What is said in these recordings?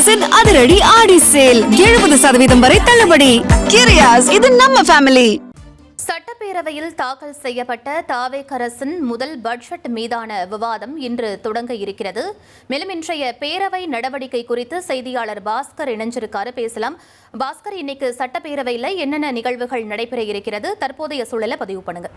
கிரியாஸின் அதிரடி ஆடி சேல் 70% வரை தள்ளுபடி. கிரியாஸ், இது நம்ம ஃபேமிலி. சட்டப்பேரவையில் தாக்கல் செய்யப்பட்ட தாவேக அரசின் முதல் பட்ஜெட் மீதான விவாதம் இன்று தொடங்க இருக்கிறது. மேலும் இன்றைய பேரவை நடவடிக்கை குறித்து செய்தியாளர் பாஸ்கர் இணைஞ்சிருக்காரு, பேசலாம். பாஸ்கர், இன்னைக்கு சட்டப்பேரவையில் என்னென்ன நிகழ்வுகள் நடைபெற இருக்கிறது, தற்போதைய சூழலை பதிவு பண்ணுங்க.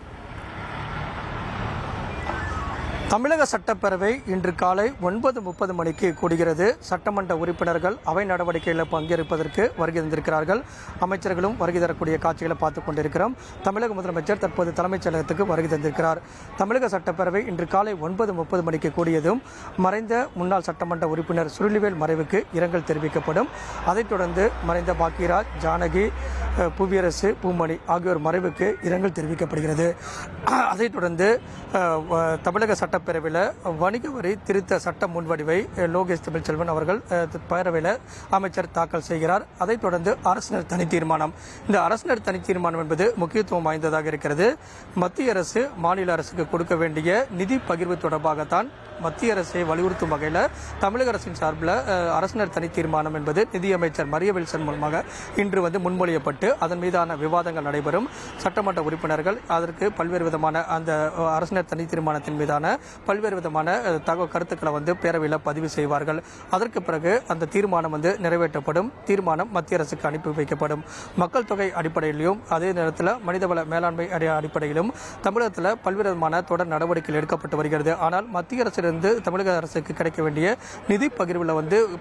தமிழக சட்டப்பேரவை இன்று காலை 9:30 மணிக்கு கூடுகிறது. சட்டமன்ற உறுப்பினர்கள் அவை நடவடிக்கையில் பங்கேற்பதற்கு வருகை தந்திருக்கிறார்கள். அமைச்சர்களும் வருகை தரக்கூடிய காட்சிகளை பார்த்துக் கொண்டிருக்கிறோம். தமிழக முதலமைச்சர் தற்போது தலைமைச் செயலகத்துக்கு வருகை தந்திருக்கிறார். தமிழக சட்டப்பேரவை இன்று காலை 9:30 மணிக்கு கூடியதும் மறைந்த முன்னாள் சட்டமன்ற உறுப்பினர் சுருளிவேல் மறைவுக்கு இரங்கல் தெரிவிக்கப்படும். அதைத் தொடர்ந்து மறைந்த பாக்கியராஜ், ஜானகி, புவியரசு, பூமணி ஆகியோர் மறைவுக்கு இரங்கல் தெரிவிக்கப்படுகிறது. அதைத் தொடர்ந்து தமிழக சட்டப்பேரவையில் வணிக வரி திருத்த சட்ட முன்வடிவை லோகேஷ் தமிழ்ச்செல்வன் அவர்கள் பேரவையில் அமைச்சர் தாக்கல் செய்கிறார். அதைத் தொடர்ந்து அரசினர் தனி தீர்மானம். இந்த அரசினர் தனி தீர்மானம் என்பது முக்கியத்துவம் வாய்ந்ததாக இருக்கிறது. மத்திய அரசு மாநில அரசுக்கு கொடுக்க வேண்டிய நிதி பகிர்வு தொடர்பாகத்தான் மத்திய அரசை வலியுறுத்தும் வகையில் தமிழக அரசின் சார்பில் அரசினர் தனி தீர்மானம் என்பது நிதியமைச்சர் மரிய வில்சன் மூலமாக இன்று முன்மொழியப்பட்டு அதன் மீதான விவாதங்கள் நடைபெறும். சட்டமன்ற உறுப்பினர்கள் அதற்கு பல்வேறு விதமான அந்த அரசினர் தனி தீர்மானத்தின் மீதான பல்வேறு விதமான கருத்துக்களை பேரவையில் பதிவு செய்வார்கள். அதற்கு பிறகு அந்த தீர்மானம் நிறைவேற்றப்படும். தீர்மானம் மத்திய அரசுக்கு அனுப்பி வைக்கப்படும். மக்கள் தொகை அடிப்படையிலும் அதே நேரத்தில் மனிதவள மேலாண்மை அடிப்படையிலும் தமிழகத்தில் பல்வேறு விதமான தொடர் நடவடிக்கைகள் எடுக்கப்பட்டு வருகிறது. ஆனால் மத்திய அரசு தமிழக அரசுக்கு கிடைக்க வேண்டிய நிதி பகிர்வில்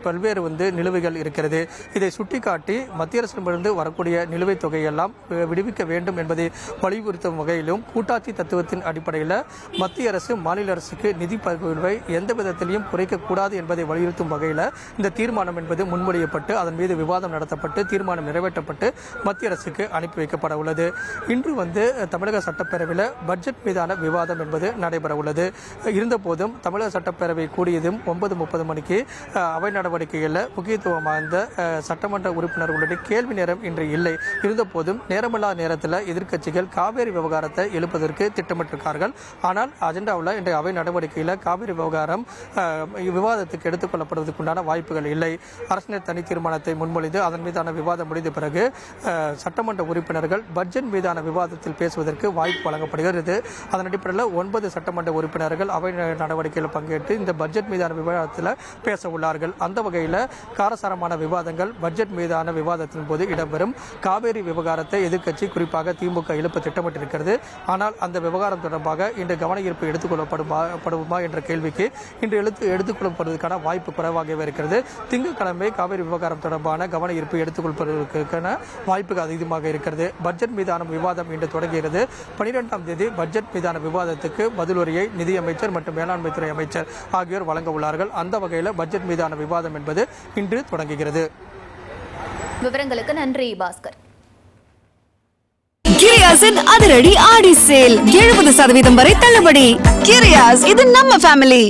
பல்வேறு நிலுவைகள் இருக்கிறது. இதை சுட்டிக்காட்டி மத்திய அரசிடமிருந்து வரக்கூடிய நிலுவைத் தொகையெல்லாம் விடுவிக்க வேண்டும் என்பதை வலியுறுத்தும் வகையிலும் கூட்டாட்சி தத்துவத்தின் அடிப்படையில் மத்திய அரசு மாநில அரசுக்கு நிதி பகிர்வை எந்த விதத்திலையும் குறைக்கக்கூடாது என்பதை வலியுறுத்தும் வகையில் இந்த தீர்மானம் என்பது முன்மொழியப்பட்டு அதன் மீது விவாதம் நடத்தப்பட்டு தீர்மானம் நிறைவேற்றப்பட்டு மத்திய அரசுக்கு அனுப்பி வைக்கப்பட உள்ளது. இன்று தமிழக சட்டப்பேரவையில் பட்ஜெட் மீதான விவாதம் என்பது நடைபெற உள்ளது. இருந்தபோதும் தமிழக சட்டப்பேரவை கூடியதும் 9:30 மணிக்கு அவை நடவடிக்கைகளில் முக்கியத்துவம் வாய்ந்த சட்டமன்ற உறுப்பினர்களுடைய கேள்வி நேரம் இன்று இல்லை. இருந்தபோதும் நேரமில்லாத நேரத்தில் எதிர்க்கட்சிகள் காவேரி விவகாரத்தை எழுப்பதற்கு திட்டமிட்டிருக்கார்கள். ஆனால் அஜெண்டாவில் இன்றைய அவை நடவடிக்கையில் காவேரி விவகாரம் விவாதத்துக்கு எடுத்துக் கொள்ளப்படுவதற்குண்டான வாய்ப்புகள் இல்லை. அரசினர் தனி தீர்மானத்தை முன்மொழிந்து அதன் மீதான விவாதம் முடிந்த பிறகு சட்டமன்ற உறுப்பினர்கள் பட்ஜெட் மீதான விவாதத்தில் பேசுவதற்கு வாய்ப்பு வழங்கப்படுகிறது. அதன் அடிப்படையில் 9 சட்டமன்ற உறுப்பினர்கள் அவை நடவடிக்கையில் பங்கேற்று இந்த பட்ஜெட் மீதான விவாதத்தில் பேச உள்ளார்கள். அந்த வகையில் காரசாரமான விவாதங்கள் பட்ஜெட் மீதான விவாதத்தின் போது இடம்பெறும். காவேரி விவகாரத்தை எதிர்க்கட்சி குறிப்பாக திமுக எழுப்ப திட்டமிட்டிருக்கிறது. ஆனால் அந்த விவகாரம் தொடர்பாக இன்று கவன ஈர்ப்பு எடுத்துக்கொள்ளப்படுமா என்ற கேள்விக்கு இன்று எடுத்துக்கொள்ளப்படுவதற்கான வாய்ப்பு குறைவாகவே இருக்கிறது. திங்கட்கிழமை காவேரி விவகாரம் தொடர்பான கவன ஈர்ப்பு எடுத்துக்கொள்வதற்கான வாய்ப்புகள் அதிகமாக இருக்கிறது. பட்ஜெட் மீதான விவாதம் இன்று தொடங்குகிறது. 12ஆம் தேதி பட்ஜெட் மீதான விவாதத்துக்கு பதிலுரையை நிதியமைச்சர் மற்றும் மேலாண்மை துறை அமைச்சர் ஆகியோர் வழங்க உள்ளார்கள். அந்த வகையில் பட்ஜெட் மீதான விவாதம் என்பது இன்று தொடங்குகிறது. விவரங்களுக்கு நன்றி பாஸ்கர். கிரியாஸின் அதிரடி ஆடி சேல் 70% வரை தள்ளுபடி. கிரியாஸ், இது நம்ம ஃபேமிலி.